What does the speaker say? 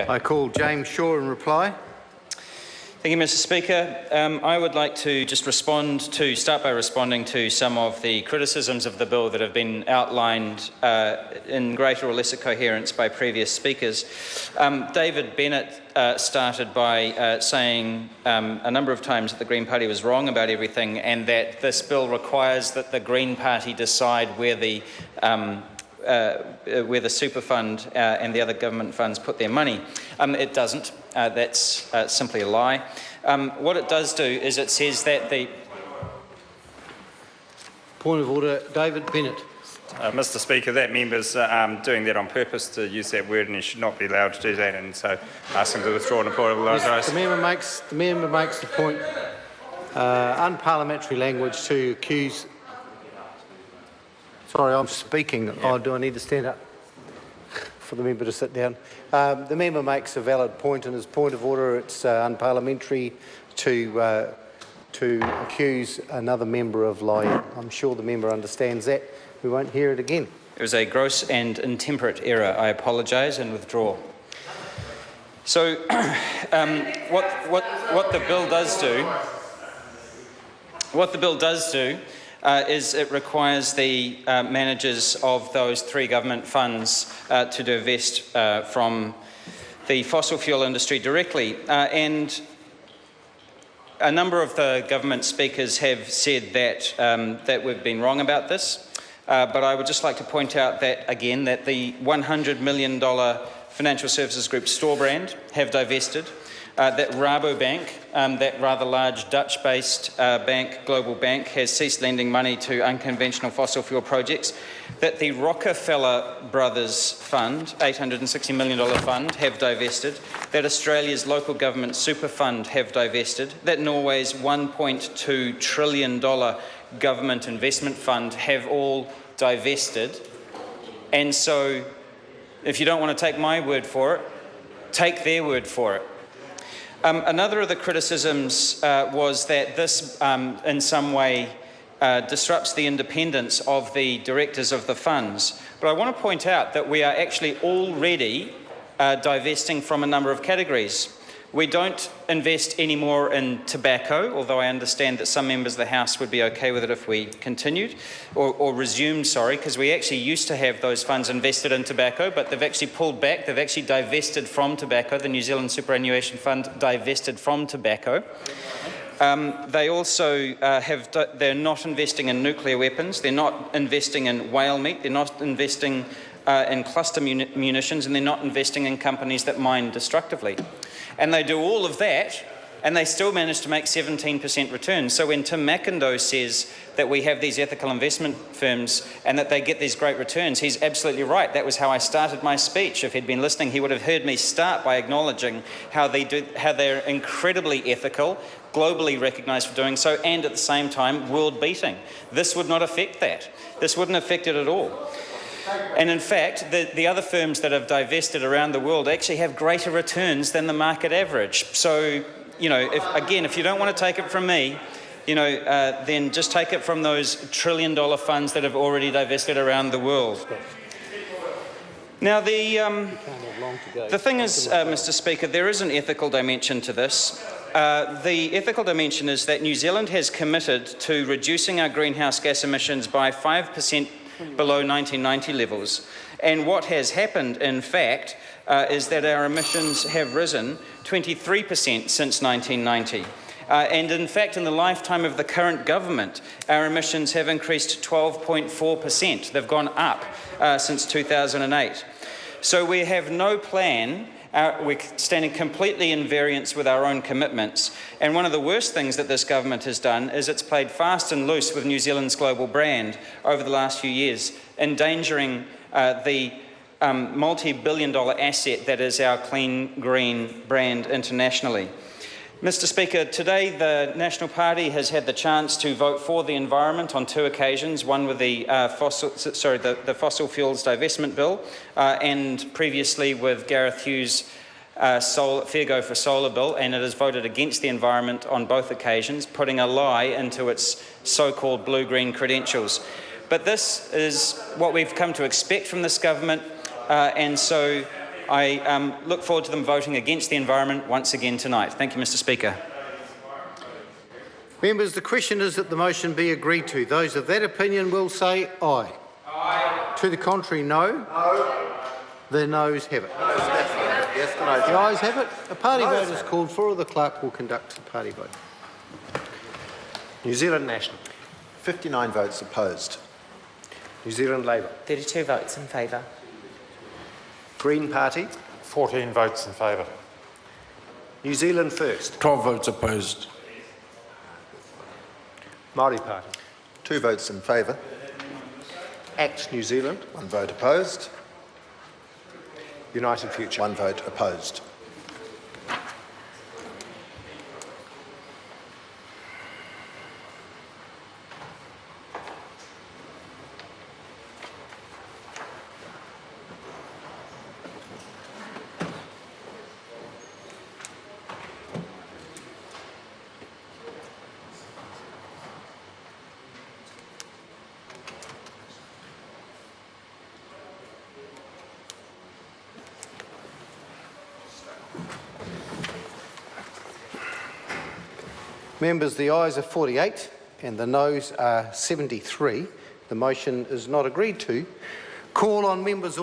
Speaker. I call James Shaw in reply. Thank you, Mr. Speaker. I would like to just start by responding to some of the criticisms of the bill that have been outlined in greater or lesser coherence by previous speakers. David Bennett started by saying a number of times that the Green Party was wrong about everything and that this bill requires that the Green Party decide where the super fund and the other government funds put their money. It doesn't. That's simply a lie. What it does do is it says that the... Point of order, David Bennett. Mr. Speaker, that member's doing that on purpose to use that word, and he should not be allowed to do that, and so ask him to withdraw on a point of order. Yes, the member makes the point, unparliamentary language to accuse... Sorry, I'm speaking. Yeah. Oh, do I need to stand up for the member to sit down? The member makes a valid point in his point of order. It's unparliamentary to accuse another member of lying. I'm sure the member understands that. We won't hear it again. It was a gross and intemperate error. I apologise and withdraw. So, what the bill does do, is it requires the managers of those three government funds to divest from the fossil fuel industry directly. And a number of the government speakers have said that, that we've been wrong about this. But I would just like to point out that, again, that the $100 million financial services group Storebrand have divested. That Rabobank, that rather large Dutch-based global bank, has ceased lending money to unconventional fossil fuel projects. That the Rockefeller Brothers Fund, $860 million fund, have divested. That Australia's local government super fund have divested. That Norway's $1.2 trillion government investment fund have all divested. And so, if you don't want to take my word for it, take their word for it. Another of the criticisms was that this, in some way, disrupts the independence of the directors of the funds. But I want to point out that we are actually already divesting from a number of categories. We don't invest anymore in tobacco, although I understand that some members of the House would be okay with it if we continued, or resumed, sorry, because we actually used to have those funds invested in tobacco, but they've actually pulled back, they've actually divested from tobacco. The New Zealand Superannuation Fund divested from tobacco. They also they're not investing in nuclear weapons, they're not investing in whale meat, they're not investing in cluster munitions, and they're not investing in companies that mine destructively. And they do all of that, and they still manage to make 17% returns. So when Tim McIndoe says that we have these ethical investment firms and that they get these great returns, he's absolutely right. That was how I started my speech. If he'd been listening, he would have heard me start by acknowledging how they're incredibly ethical, globally recognised for doing so, and at the same time world-beating. This would not affect that. This wouldn't affect it at all. And in fact, the other firms that have divested around the world actually have greater returns than the market average. So, you know, if you don't want to take it from me, you know, then just take it from those trillion-dollar funds that have already divested around the world. Now, the thing is, Mr. Speaker, there is an ethical dimension to this. The ethical dimension is that New Zealand has committed to reducing our greenhouse gas emissions by 5% below 1990 levels. And what has happened, in fact, is that our emissions have risen 23% since 1990. And in fact, in the lifetime of the current government, our emissions have increased 12.4%. They've gone up since 2008. So we have no plan. We're standing completely in variance with our own commitments. And one of the worst things that this government has done is it's played fast and loose with New Zealand's global brand over the last few years, endangering the multi-billion-dollar asset that is our clean, green brand internationally. Mr. Speaker, today the National Party has had the chance to vote for the environment on two occasions, one with the fossil fuels divestment bill and previously with Gareth Hughes' Fair Go for Solar bill, and it has voted against the environment on both occasions, putting a lie into its so-called blue-green credentials. But this is what we've come to expect from this government, and so I look forward to them voting against the environment once again tonight. Thank you, Mr Speaker. Members, the question is that the motion be agreed to. Those of that opinion will say aye. Aye. To the contrary, no. No. The noes have it. Yes, the noes. The ayes have it. A party vote is called for. The clerk will conduct a party vote. New Zealand National. 59 votes opposed. New Zealand Labour. 32 votes in favour. Green Party. 14 votes in favour. New Zealand First. 12 votes opposed. Māori Party. 2 votes in favour. Act New Zealand. 1 vote opposed. United Future. 1 vote opposed. Members, the ayes are 48 and the noes are 73. The motion is not agreed to. Call on members.